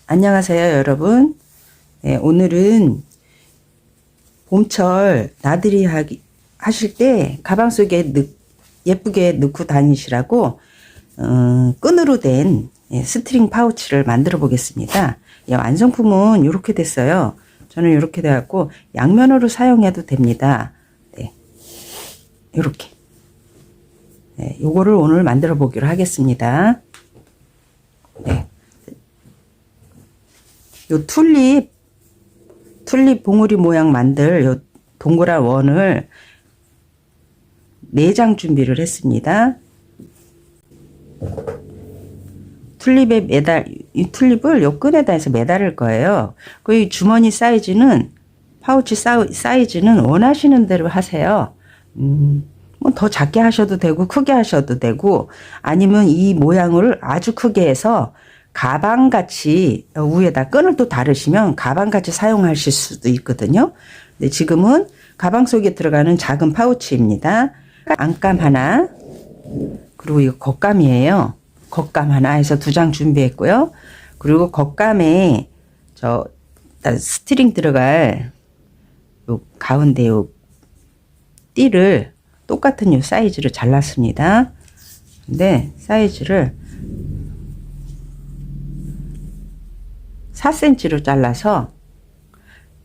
안녕하세요, 여러분. 네, 오늘은 봄철 나들이 하실 때 가방 속에 예쁘게 넣고 다니시라고 끈으로 된 스트링 파우치를 만들어 보겠습니다. 완성품은 이렇게 됐어요. 저는 이렇게 돼갖고 양면으로 사용해도 됩니다. 네, 이렇게. 네, 요거를 오늘 만들어 보기로 하겠습니다. 네. 요 튤립 봉우리 모양 만들 요 동그란 원을 4장 준비를 했습니다. 이 튤립을 요 끈에다 해서 매달을 거예요. 그 주머니 사이즈는, 파우치 사이즈는 원하시는 대로 하세요. 뭐 더 작게 하셔도 되고, 크게 하셔도 되고, 아니면 이 모양을 아주 크게 해서 가방같이 위에다 끈을 또 달으시면 가방같이 사용하실 수도 있거든요. 근데 지금은 가방 속에 들어가는 작은 파우치입니다. 안감 하나, 그리고 이거 겉감이에요. 겉감 하나 해서 2장 준비했고요. 그리고 겉감에 스트링 들어갈 요 가운데 요 띠를 똑같은 요 사이즈로 잘랐습니다. 근데 사이즈를 4cm로 잘라서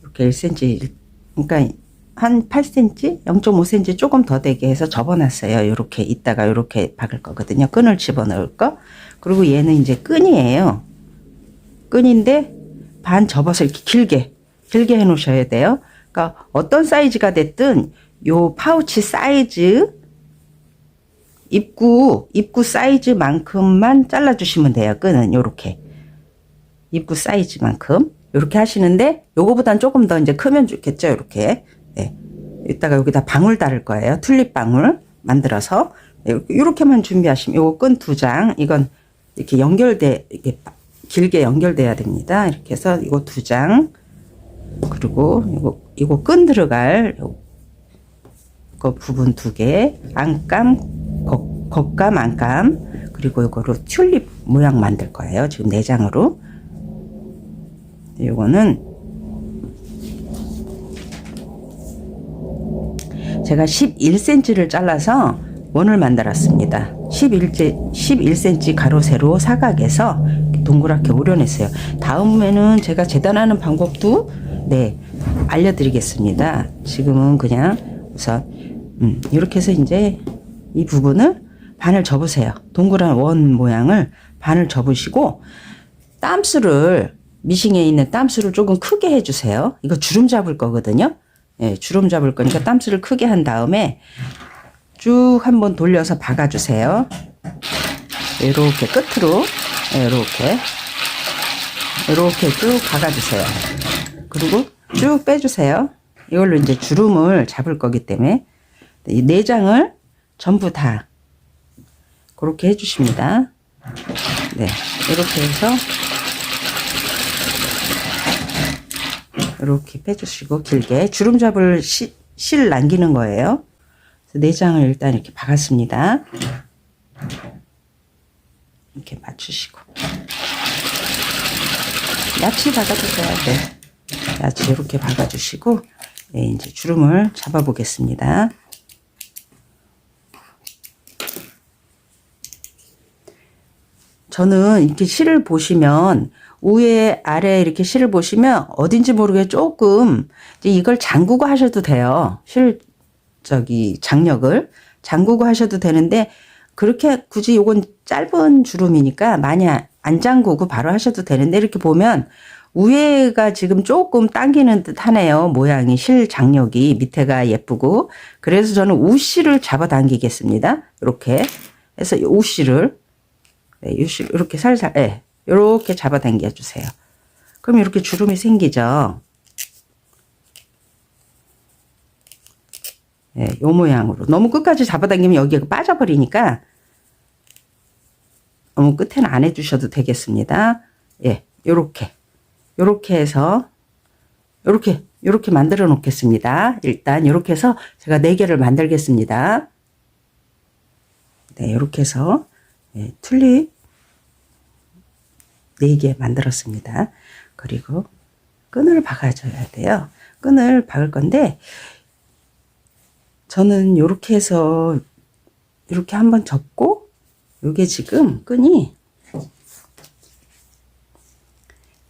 이렇게 1cm, 그러니까 한 8cm, 0.5cm 조금 더 되게 해서 접어놨어요. 이렇게 이따가 이렇게 박을 거거든요. 끈을 집어넣을 거. 그리고 얘는 이제 끈이에요. 끈인데 반 접어서 이렇게 길게 해 놓으셔야 돼요. 그러니까 어떤 사이즈가 됐든 요 파우치 사이즈, 입구 사이즈만큼만 잘라주시면 돼요. 끈은 요렇게. 입구 사이즈만큼 이렇게 하시는데, 요거보단 조금 더 이제 크면 좋겠죠. 이렇게. 네. 이따가 여기다 방울 달을 거예요. 튤립 방울 만들어서 이렇게만 준비하시면, 요거 끈 2장, 이건 이렇게 이렇게 길게 연결돼야 됩니다. 이렇게 해서 이거 2장, 그리고 이거 끈 들어갈 그 부분 2개, 안감, 겉감, 안감, 그리고 이거로 튤립 모양 만들 거예요. 지금 4장으로. 요거는 제가 11cm를 잘라서 원을 만들었습니다. 11cm 가로 세로 사각에서 동그랗게 오려냈어요. 다음에는 제가 재단하는 방법도 알려드리겠습니다. 지금은 그냥 우선 이렇게 해서 이제 이 부분을 반을 접으세요. 동그란 원 모양을 반을 접으시고, 미싱에 있는 땀수를 조금 크게 해주세요. 이거 주름 잡을 거거든요. 예, 주름 잡을 거니까 땀수를 크게 한 다음에 쭉 한번 돌려서 박아주세요. 이렇게 끝으로, 이렇게 쭉 박아주세요. 그리고 쭉 빼주세요. 이걸로 이제 주름을 잡을 거기 때문에 이 4장을 전부 다 그렇게 해주십니다. 네, 이렇게 해서 이렇게 빼주시고, 길게 주름 잡을 실 남기는 거예요. 그래서 4장을 일단 이렇게 박았습니다. 이렇게 맞추시고, 야치 박아주세요. 네, 야치 이렇게 박아주시고, 네, 이제 주름을 잡아 보겠습니다. 저는 이렇게 실을 보시면, 위에 아래 이렇게 실을 보시면 어딘지 모르게 조금 이걸 잠그고 하셔도 돼요. 장력을 잠그고 하셔도 되는데, 그렇게 굳이 요건 짧은 주름이니까 많이 안 잠그고 바로 하셔도 되는데, 이렇게 보면 위에가 지금 조금 당기는 듯 하네요. 모양이, 실 장력이 밑에가 예쁘고. 그래서 저는 우실을 잡아 당기겠습니다. 이렇게 해서 우실을, 이렇게 살살, 이렇게 잡아당겨 주세요. 그럼 이렇게 주름이 생기죠. 네, 요 모양으로. 너무 끝까지 잡아당기면 여기가 빠져버리니까 너무 끝에는 안 해주셔도 되겠습니다. 예, 요렇게 해서 요렇게 만들어 놓겠습니다. 일단 요렇게 해서 제가 4개를 만들겠습니다. 네, 요렇게 해서 툴립 4개 만들었습니다. 그리고 끈을 박아줘야 돼요. 끈을 박을 건데 저는 이렇게 해서 이렇게 한번 접고 요게 지금 끈이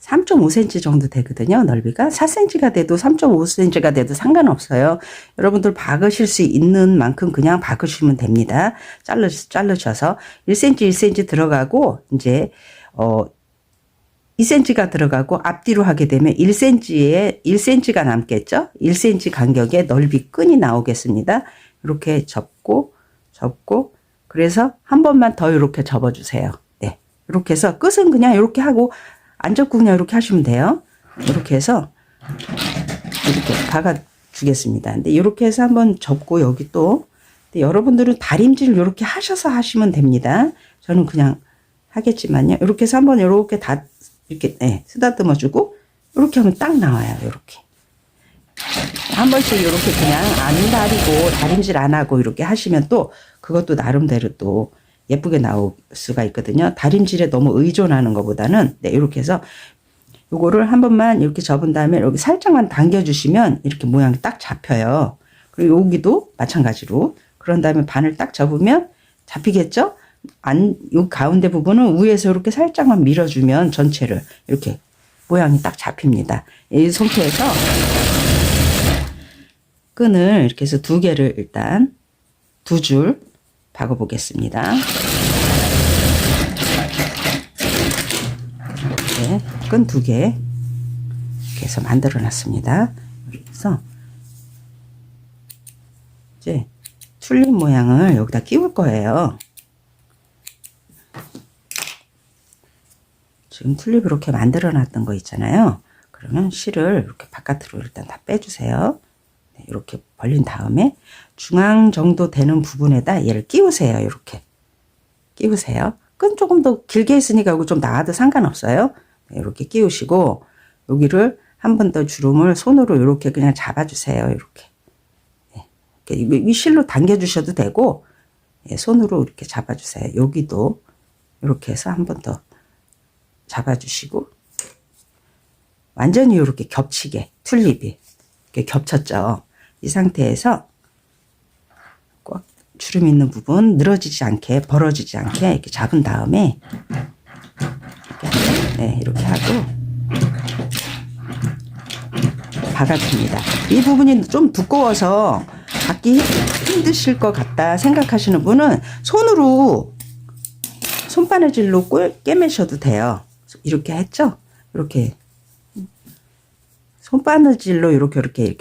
3.5cm 정도 되거든요. 넓이가 4cm가 돼도 3.5cm가 돼도 상관없어요. 여러분들 박으실 수 있는 만큼 그냥 박으시면 됩니다. 자르셔서 1cm 1cm 들어가고 이제 2cm가 들어가고 앞뒤로 하게 되면 1cm가 남겠죠. 1cm 간격의 넓이 끈이 나오겠습니다. 이렇게 접고 그래서 한 번만 더 이렇게 접어주세요. 네, 이렇게 해서 끝은 그냥 이렇게 하고 안 접고 그냥 이렇게 하시면 돼요. 이렇게 해서 이렇게 박아 주겠습니다. 근데 이렇게 해서 한번 접고 여기 또 여러분들은 다림질 이렇게 하셔서 하시면 됩니다. 저는 그냥 하겠지만요. 이렇게 해서 한번 이렇게 다 이렇게 쓰다듬어 주고 이렇게 하면 딱 나와요. 이렇게 한 번씩 이렇게 그냥 안 다리고 다림질 안 하고 이렇게 하시면 또 그것도 나름대로 또 예쁘게 나올 수가 있거든요. 다림질에 너무 의존하는 것보다는 이렇게 해서 요거를 한 번만 이렇게 접은 다음에 여기 살짝만 당겨주시면 이렇게 모양이 딱 잡혀요. 그리고 여기도 마찬가지로 그런 다음에 반을 딱 접으면 잡히겠죠? 요 가운데 부분은 위에서 이렇게 살짝만 밀어주면 전체를 이렇게 모양이 딱 잡힙니다. 이 상태에서 끈을 이렇게 해서 2개를 일단 2줄 박아 보겠습니다. 이렇게 끈 2개 이렇게 해서 만들어 놨습니다. 그래서 이제 튤립 모양을 여기다 끼울 거예요. 지금 튤립 이렇게 만들어 놨던 거 있잖아요. 그러면 실을 이렇게 바깥으로 일단 다 빼주세요. 네, 이렇게 벌린 다음에 중앙 정도 되는 부분에다 얘를 끼우세요. 이렇게 끼우세요. 끈 조금 더 길게 했으니까 이거 좀 나와도 상관없어요. 네, 이렇게 끼우시고 여기를 한 번 더 주름을 손으로 이렇게 그냥 잡아주세요. 이렇게. 네, 이 실로 당겨주셔도 되고 손으로 이렇게 잡아주세요. 여기도 이렇게 해서 한 번 더 잡아주시고 완전히 이렇게 겹치게 튤립이 이렇게 겹쳤죠. 이 상태에서 꽉 주름 있는 부분 늘어지지 않게 벌어지지 않게 이렇게 잡은 다음에 이렇게 하고 박아줍니다. 이 부분이 좀 두꺼워서 박기 힘드실 것 같다 생각하시는 분은 손으로 손바느질로 꿰매셔도 돼요. 이렇게 했죠? 이렇게 손바느질로 이렇게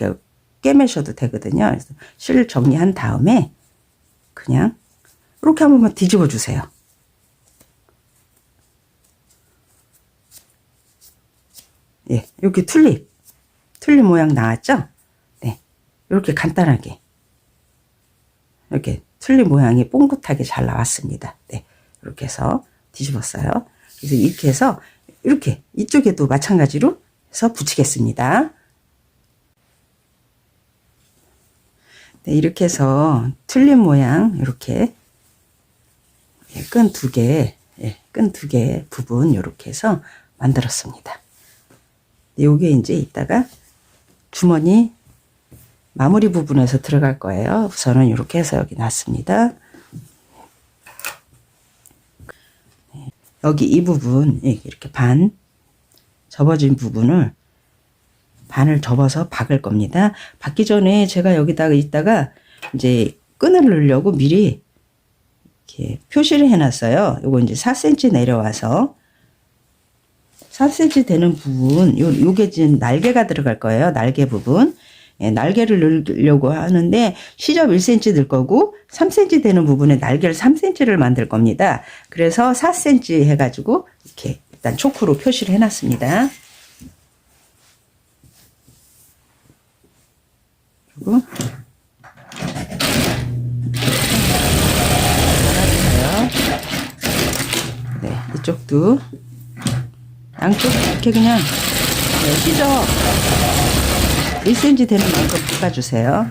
꿰매셔도 되거든요. 그래서 실 정리한 다음에 그냥 이렇게 한 번만 뒤집어 주세요. 예, 이렇게 튤립 모양 나왔죠? 네, 이렇게 간단하게 이렇게 튤립 모양이 뽕긋하게 잘 나왔습니다. 네, 이렇게 해서 뒤집었어요. 그래서 이렇게 해서 이렇게 이쪽에도 마찬가지로 해서 붙이겠습니다. 네, 이렇게 해서 튤립 모양 이렇게 끈 2개, 끈 2개 부분 이렇게 해서 만들었습니다. 요게 이제 이따가 주머니 마무리 부분에서 들어갈 거예요. 우선은 이렇게 해서 여기 놨습니다. 여기 이 부분 이렇게 반 접어진 부분을 반을 접어서 박을 겁니다. 박기 전에 제가 여기다가 이따가 이제 끈을 넣으려고 미리 이렇게 표시를 해놨어요. 요거 이제 4cm 내려와서 4cm 되는 부분 요게 지금 날개가 들어갈 거예요. 날개 부분. 날개를 넣으려고 하는데 시접 1cm 넣을 거고 3cm 되는 부분에 날개를 3cm를 만들 겁니다. 그래서 4cm 해가지고 이렇게 일단 초크로 표시를 해놨습니다. 그리고 네, 이쪽도 양쪽 이렇게 그냥 시접 1cm 되는 만큼 볶아주세요.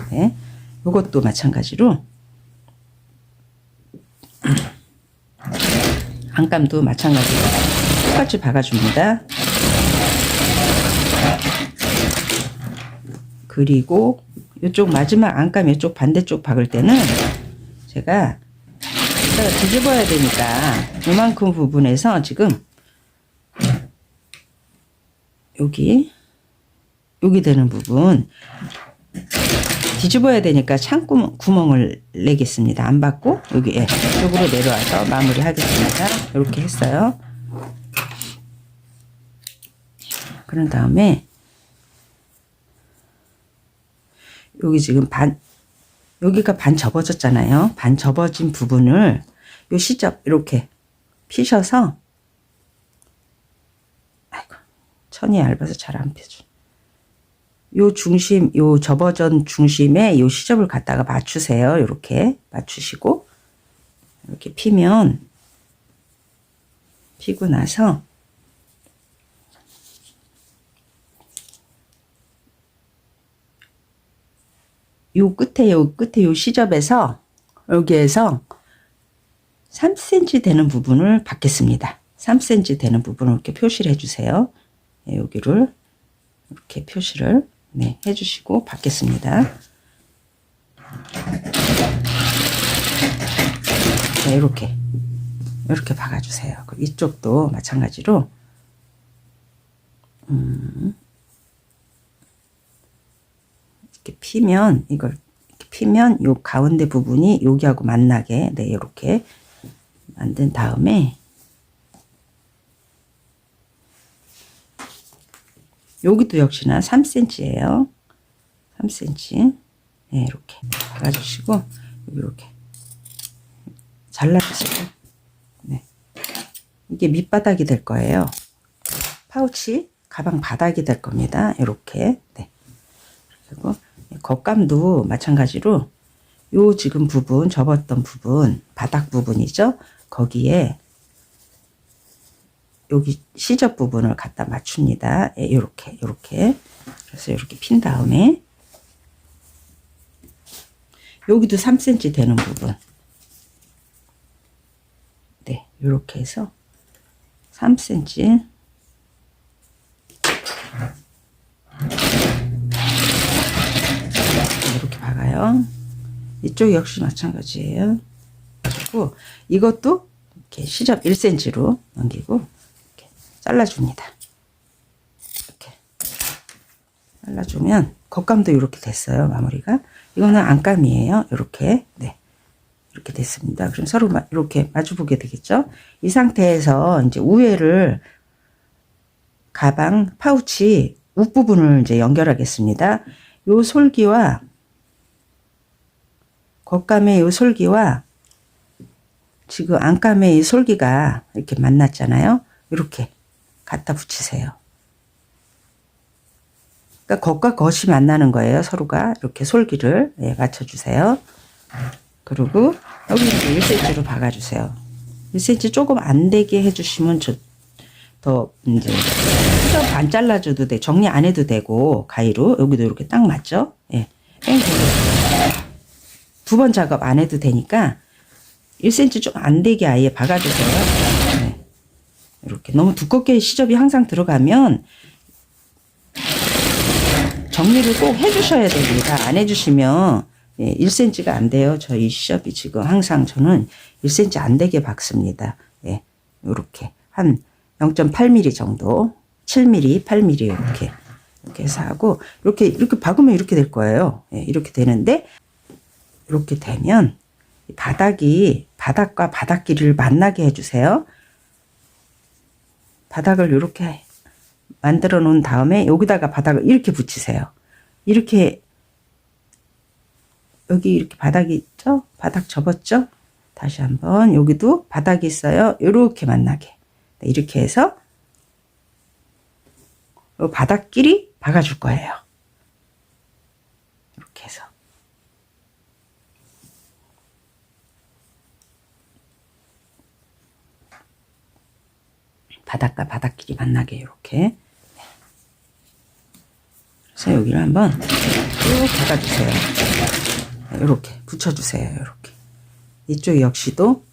네, 이것도 마찬가지로 안감도 마찬가지로 똑같이 박아줍니다. 그리고 이쪽 마지막 안감 이쪽 반대쪽 박을 때는 제가 이따가 뒤집어야 되니까 이만큼 부분에서 지금 여기 되는 부분 뒤집어야 되니까 창구멍을 내겠습니다. 안 받고 여기 이쪽으로 내려와서 마무리 하겠습니다. 이렇게 했어요. 그런 다음에 여기 지금 여기가 반 접어졌잖아요. 반 접어진 부분을 요 시접 이렇게 피셔서, 아이고 천이 얇아서 잘 안 펴져. 요 중심, 요 접어진 중심에 요 시접을 갖다가 맞추세요. 이렇게 맞추시고 이렇게 피고 나서 요 끝에 요 시접에서 여기에서 3cm 되는 부분을 받겠습니다. 3cm 되는 부분을 이렇게 표시를 해주세요. 여기를 이렇게 표시를 해주시고 받겠습니다. 이렇게 박아주세요. 이쪽도 마찬가지로 이렇게 피면 요 가운데 부분이 여기하고 만나게 이렇게 만든 다음에 여기도 역시나 3cm예요. 3cm. 이렇게 박아주시고 이렇게 잘라주세요. 이게 밑바닥이 될 거예요. 파우치 가방 바닥이 될 겁니다. 이렇게. 그리고 겉감도 마찬가지로 요 지금 부분 접었던 부분 바닥 부분이죠. 거기에 여기 시접 부분을 갖다 맞춥니다. 이렇게 그래서 이렇게 핀 다음에 여기도 3cm 되는 부분 이렇게 해서 3cm 이렇게 박아요. 이쪽 역시 마찬가지예요. 그리고 이것도 이렇게 시접 1cm로 넘기고 이렇게 잘라줍니다. 이렇게 잘라주면 겉감도 이렇게 됐어요. 마무리가. 이거는 안감이에요. 이렇게 이렇게 됐습니다. 그럼 서로 이렇게 마주보게 되겠죠. 이 상태에서 이제 우회를 가방 파우치 윗부분을 이제 연결하겠습니다. 요 솔기와 겉감의 요 솔기와 지금 안감의 이 솔기가 이렇게 만났잖아요. 이렇게 갖다 붙이세요. 그러니까 겉과 겉이 만나는 거예요. 서로가 이렇게 솔기를 맞춰주세요. 그리고 여기 1cm로 박아주세요. 1cm 조금 안 되게 해주시면 더 이제 반 잘라줘도 돼. 정리 안 해도 되고 가위로 여기도 이렇게 딱 맞죠? 두 번 작업 안 해도 되니까 1cm 좀 안 되게 아예 박아주세요. 이렇게 너무 두껍게 시접이 항상 들어가면 정리를 꼭 해주셔야 됩니다. 안 해주시면 1cm가 안 돼요. 저희 시접이 지금 항상 저는 1cm 안 되게 박습니다. 이렇게 한 0.8mm 정도, 7mm, 8mm 이렇게 해서 하고 이렇게 박으면 이렇게 될 거예요. 이렇게 되는데 이렇게 되면 바닥과 바닥 길이를 만나게 해주세요. 바닥을 이렇게 만들어 놓은 다음에 여기다가 바닥을 이렇게 붙이세요. 이렇게 여기 이렇게 바닥이 있죠? 바닥 접었죠? 다시 한번 여기도 바닥이 있어요. 이렇게 만나게 이렇게 해서 바닥끼리 박아줄 거예요. 이렇게 해서 바닥과 바닥끼리 만나게 이렇게. 그래서 여기를 한번 쭉 박아주세요. 이렇게 붙여주세요. 이렇게. 이쪽 역시도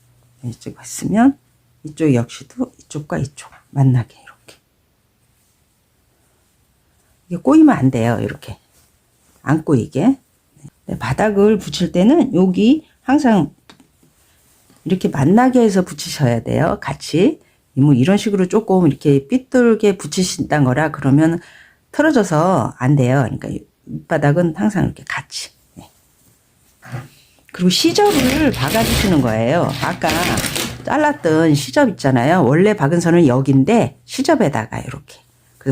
이쪽 했으면 이쪽 역시도 이쪽과 이쪽 만나게 이렇게. 이게 꼬이면 안 돼요. 이렇게 안 꼬이게. 바닥을 붙일 때는 여기 항상 이렇게 만나게 해서 붙이셔야 돼요. 같이. 뭐 이런 식으로 조금 이렇게 삐뚤게 붙이신다는 거라 그러면 틀어져서 안 돼요. 그러니까 밑바닥은 항상 이렇게 같이. 그리고 시접을 박아주시는 거예요. 아까 잘랐던 시접 있잖아요. 원래 박은 선은 여기인데 시접에다가 이렇게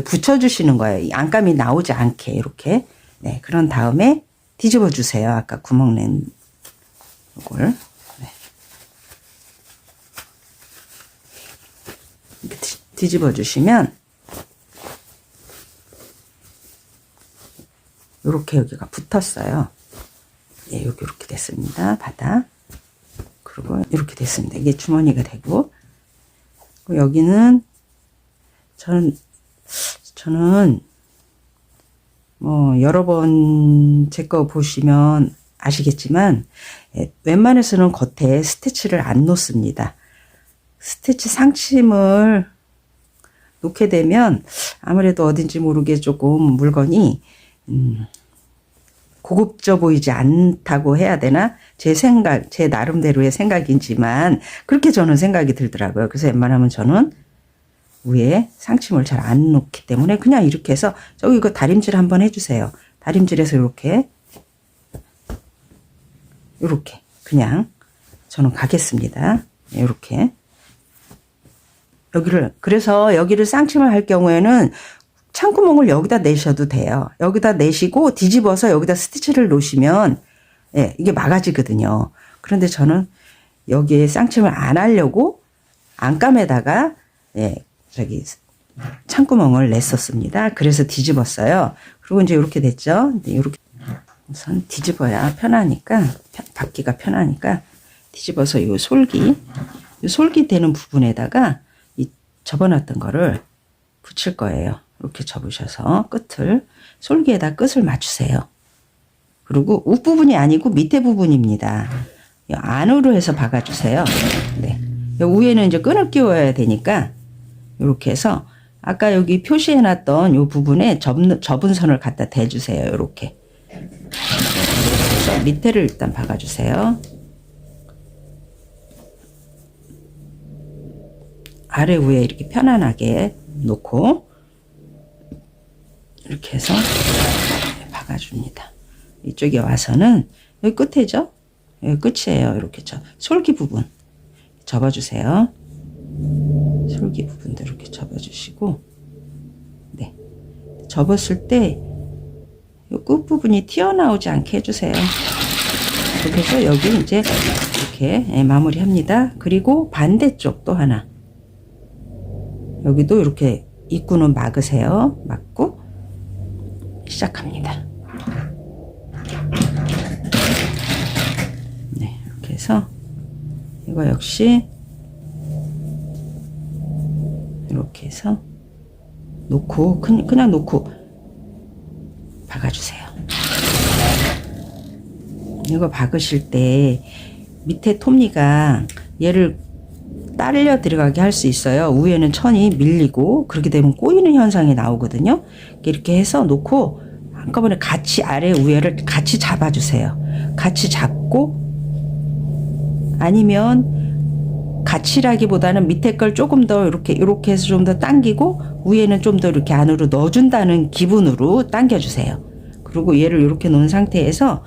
붙여주시는 거예요. 이 안감이 나오지 않게 이렇게. 네, 그런 다음에 뒤집어 주세요. 아까 구멍 낸 이걸. 네. 이렇게 뒤집어 주시면 이렇게 여기가 붙었어요. 예, 여기 이렇게 됐습니다. 바닥. 그리고 이렇게 됐습니다. 이게 주머니가 되고, 여기는 저는 뭐 여러 번 제 거 보시면 아시겠지만 웬만해서는 겉에 스티치를 안 놓습니다. 스티치 상침을 놓게 되면 아무래도 어딘지 모르게 조금 물건이 고급져 보이지 않다고 해야 되나? 제 생각, 제 나름대로의 생각이지만 그렇게 저는 생각이 들더라고요. 그래서 웬만하면 저는 위에 상침을 잘 안 놓기 때문에 그냥 이렇게 해서 저기 이거 다림질 한번 해주세요. 다림질해서 이렇게 그냥 저는 가겠습니다. 이렇게 그래서 여기를 쌍침을 할 경우에는 창구멍을 여기다 내셔도 돼요. 여기다 내시고 뒤집어서 여기다 스티치를 놓으시면 예, 이게 막아지거든요. 그런데 저는 여기에 쌍침을 안 하려고 안감에다가 예, 저기 창구멍을 냈었습니다. 그래서 뒤집었어요. 그리고 이제 이렇게 됐죠. 이렇게 우선 뒤집어야 편하니까 받기가 편하니까 뒤집어서 요 솔기 되는 부분에다가 이 접어놨던 거를 붙일 거예요. 이렇게 접으셔서 솔기에다 끝을 맞추세요. 그리고 윗부분이 아니고 밑에 부분입니다. 안으로 해서 박아주세요. 네. 위에는 이제 끈을 끼워야 되니까 이렇게 해서 아까 여기 표시해놨던 이 부분에 접은 선을 갖다 대주세요. 이렇게. 그래서 밑에를 일단 박아주세요. 아래 위에 이렇게 편안하게 놓고 이렇게 해서 박아줍니다. 이쪽에 와서는 여기 끝에죠? 여기 끝이에요. 이렇게 솔기 부분 접어주세요. 솔기 부분도 이렇게 접어주시고, 네. 접었을 때 이 끝부분이 튀어나오지 않게 해주세요. 이렇게 해서 여기 이제 이렇게 마무리 합니다. 그리고 반대쪽 또 하나. 여기도 이렇게 입구는 막으세요. 막고 시작합니다. 네, 이렇게 해서 이거 역시 이렇게 해서 놓고 그냥 놓고 박아주세요. 이거 박으실 때 밑에 톱니가 얘를 딸려 들어가게 할 수 있어요. 위에는 천이 밀리고 그렇게 되면 꼬이는 현상이 나오거든요. 이렇게 해서 놓고 한꺼번에 같이 아래 위에를 같이 잡아주세요. 같이 잡고, 아니면 같이라기보다는 밑에 걸 조금 더 이렇게 해서 좀 더 당기고 위에는 좀 더 이렇게 안으로 넣어준다는 기분으로 당겨주세요. 그리고 얘를 이렇게 놓은 상태에서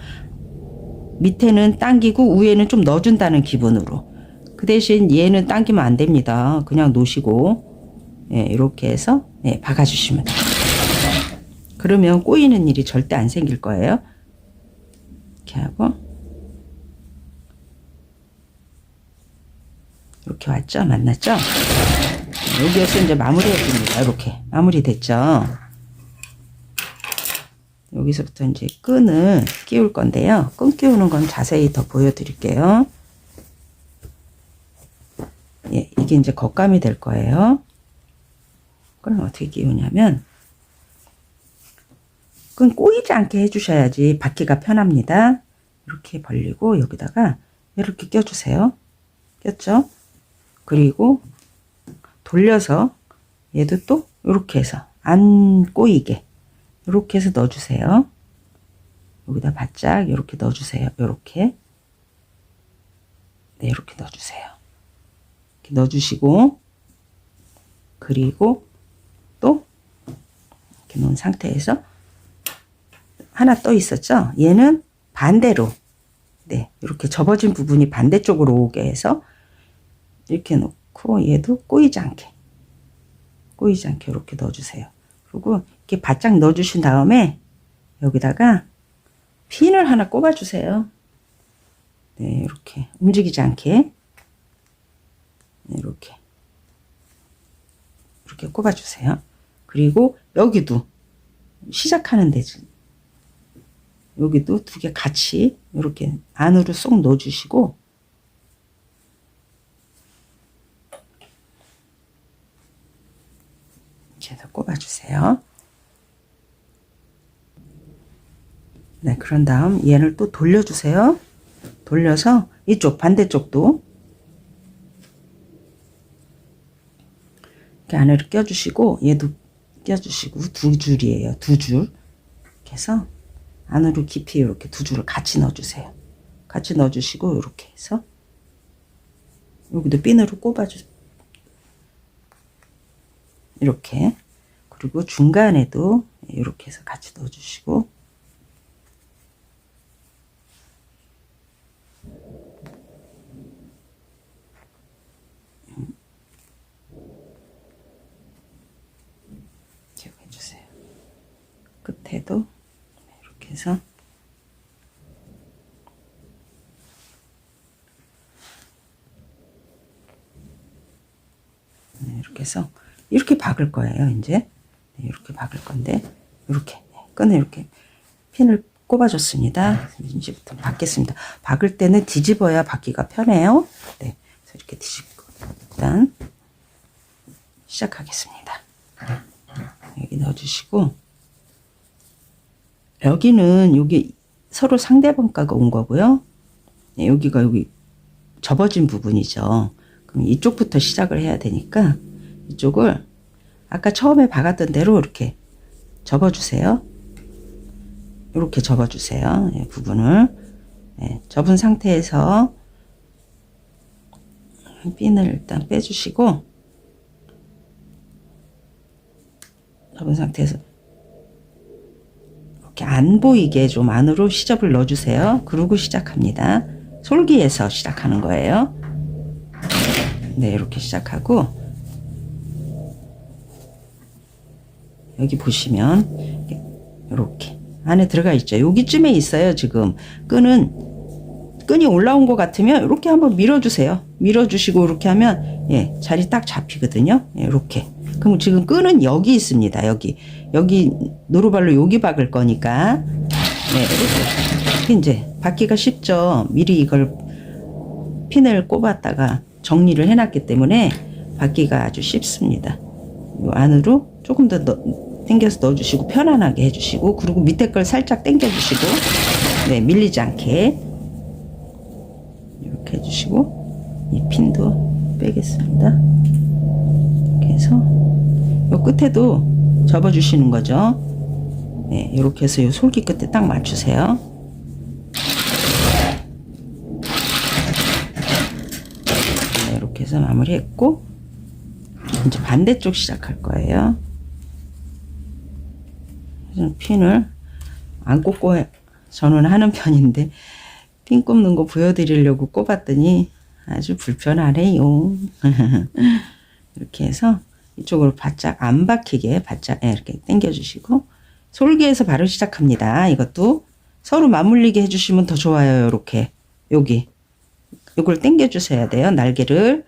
밑에는 당기고 위에는 좀 넣어준다는 기분으로. 그 대신 얘는 당기면 안 됩니다. 그냥 놓으시고 예, 이렇게 해서 예, 박아주시면 돼요. 그러면 꼬이는 일이 절대 안 생길 거예요. 이렇게 하고 이렇게 왔죠? 만났죠? 여기에서 이제 마무리해 줍니다. 이렇게 마무리 됐죠? 여기서부터 이제 끈을 끼울 건데요. 끈 끼우는 건 자세히 더 보여드릴게요. 예, 이게 이제 겉감이 될 거예요. 끈을 어떻게 끼우냐면, 끈 꼬이지 않게 해주셔야지 받기가 편합니다. 이렇게 벌리고 여기다가 이렇게 껴주세요. 꼈죠? 그리고 돌려서 얘도 또 이렇게 해서 안 꼬이게 이렇게 해서 넣어주세요. 여기다 바짝 이렇게 넣어주세요. 이렇게. 네, 이렇게 넣어주세요. 이렇게 넣어주시고, 그리고 또 이렇게 놓은 상태에서 하나 또 있었죠? 얘는 반대로, 네, 이렇게 접어진 부분이 반대쪽으로 오게 해서 이렇게 놓고 얘도 꼬이지 않게 이렇게 넣어주세요. 그리고 이렇게 바짝 넣어주신 다음에 여기다가 핀을 하나 꼽아주세요. 네, 이렇게 움직이지 않게 이렇게 꼽아주세요. 그리고 여기도 시작하는 데지. 여기도 두 개 같이 이렇게 안으로 쏙 넣어주시고 이렇게 해서 꼽아주세요. 네, 그런 다음 얘를 또 돌려주세요. 돌려서 이쪽 반대쪽도 이렇게 안으로 껴주시고 얘도 껴주시고 두 줄이에요. 두 줄. 이렇게 해서 안으로 깊이 이렇게 두 줄을 같이 넣어주세요. 같이 넣어주시고 이렇게 해서 여기도 핀으로 꼽아주 이렇게. 그리고 중간에도 이렇게 해서 같이 넣어주시고 이렇게 해주세요. 끝에도 이렇게 해서 이렇게 해서 이렇게 박을 거예요. 이제 이렇게 박을 건데 이렇게 끈을 이렇게 핀을 꼽아줬습니다. 이제부터 박겠습니다. 박을 때는 뒤집어야 박기가 편해요. 네, 그래서 이렇게 뒤집고 일단 시작하겠습니다. 여기 넣어주시고 여기는 여기 서로 상대방가가 온 거고요. 네, 여기가 여기 접어진 부분이죠. 그럼 이쪽부터 시작을 해야 되니까 이쪽을 아까 처음에 박았던 대로 이렇게 접어주세요. 이렇게 접어주세요. 네, 부분을. 네, 접은 상태에서 핀을 일단 빼주시고 접은 상태에서 이렇게 안 보이게 좀 안으로 시접을 넣어주세요. 그러고 시작합니다. 솔기에서 시작하는 거예요. 네, 이렇게 시작하고 여기 보시면 이렇게 안에 들어가 있죠. 여기쯤에 있어요. 지금 끈이 올라온 것 같으면 이렇게 한번 밀어주세요. 밀어주시고 이렇게 하면 예, 자리 딱 잡히거든요. 예, 이렇게. 그럼 지금 끈은 여기 있습니다. 여기 노루발로 여기 박을 거니까 네, 이렇게 이제 박기가 쉽죠. 미리 이걸 핀을 꼽았다가 정리를 해놨기 때문에 박기가 아주 쉽습니다. 이 안으로 조금 더 당겨서 넣어주시고 편안하게 해주시고 그리고 밑에 걸 살짝 당겨주시고 네, 밀리지 않게 이렇게 해주시고 이 핀도 빼겠습니다. 이렇게 해서 요 끝에도 접어주시는 거죠. 네, 이렇게 해서 요 솔기 끝에 딱 맞추세요. 네, 이렇게 해서 마무리했고 이제 반대쪽 시작할 거예요. 핀을 안 꼽고 저는 하는 편인데 핀 꼽는 거 보여드리려고 꼽았더니 아주 불편하네요. 이렇게 해서 이쪽으로 바짝 안 박히게 바짝 이렇게 당겨주시고 솔기에서 바로 시작합니다. 이것도 서로 맞물리게 해주시면 더 좋아요. 이렇게 요걸 당겨주셔야 돼요. 날개를.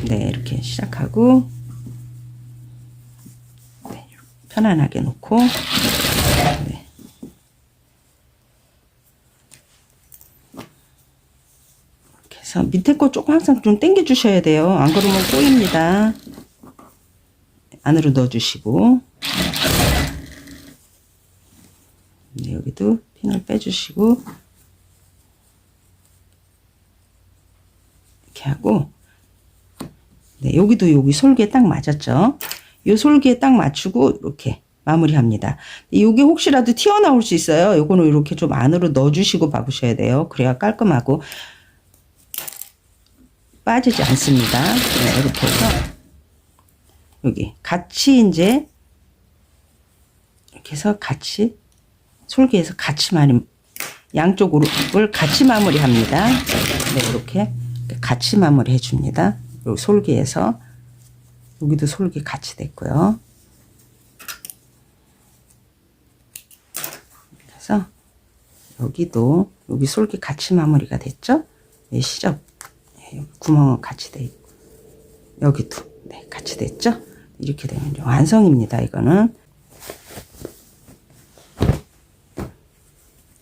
네, 이렇게 시작하고 네, 편안하게 놓고 네. 이렇게 해서 밑에 거 조금 항상 좀 당겨 주셔야 돼요. 안 그러면 꼬입니다. 안으로 넣어 주시고 네, 여기도 핀을 빼 주시고 이렇게 하고 네, 여기도 여기 솔기에 딱 맞았죠. 요 솔기에 딱 맞추고 이렇게 마무리합니다. 이게 혹시라도 튀어나올 수 있어요. 요거는 이렇게 좀 안으로 넣어주시고 박으셔야 돼요. 그래야 깔끔하고 빠지지 않습니다. 네, 이렇게 해서 여기 같이 이제 이렇게 해서 같이 솔기에서 같이 양쪽으로 같이 마무리합니다. 네, 이렇게 같이 마무리 해줍니다. 요 솔기에서 여기도 솔기 같이 됐고요. 그래서 여기도 여기 솔기 같이 마무리가 됐죠? 네, 시접 네, 구멍은 같이 돼 있고 여기도 네, 같이 됐죠? 이렇게 되면 완성입니다. 이거는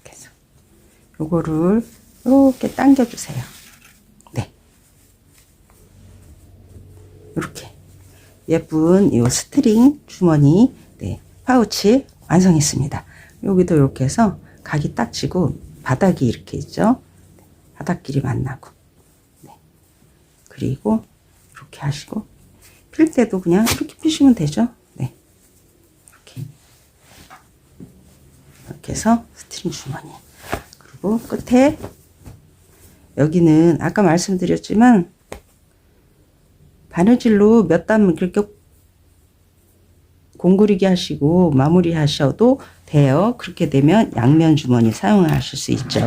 그래서 요거를 이렇게 당겨 주세요. 네, 이렇게 예쁜 이 스트링 주머니 네, 파우치 완성했습니다. 여기도 이렇게 해서 각이 딱 지고 바닥이 이렇게 있죠. 바닥끼리 만나고 네. 그리고 이렇게 하시고 필 때도 그냥 이렇게 피시면 되죠. 네. 이렇게 해서 스트링 주머니 그리고 끝에 여기는 아까 말씀드렸지만 바느질로 몇 단 이렇게 공구리기 하시고 마무리 하셔도 돼요. 그렇게 되면 양면 주머니 사용하실 수 있죠.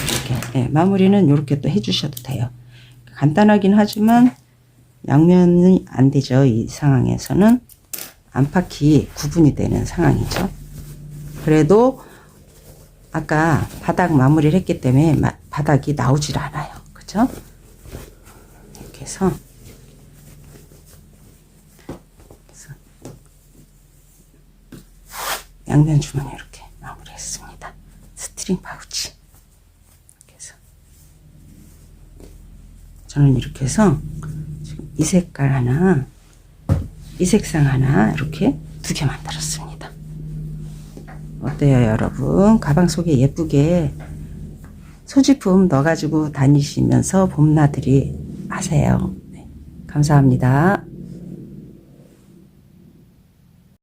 이렇게 네, 마무리는 이렇게 또 해주셔도 돼요. 간단하긴 하지만 양면은 안 되죠. 이 상황에서는 안팎이 구분이 되는 상황이죠. 그래도 아까 바닥 마무리를 했기 때문에 바닥이 나오질 않아요. 그죠? 이렇게 해서 양면 주머니 이렇게 마무리했습니다. 스트링 파우치. 이렇게 해서 저는 이렇게 해서 지금 이 색깔 하나, 이 색상 하나 이렇게 2개 만들었습니다. 어때요, 여러분? 가방 속에 예쁘게 소지품 넣어가지고 다니시면서 봄나들이 하세요. 네, 감사합니다.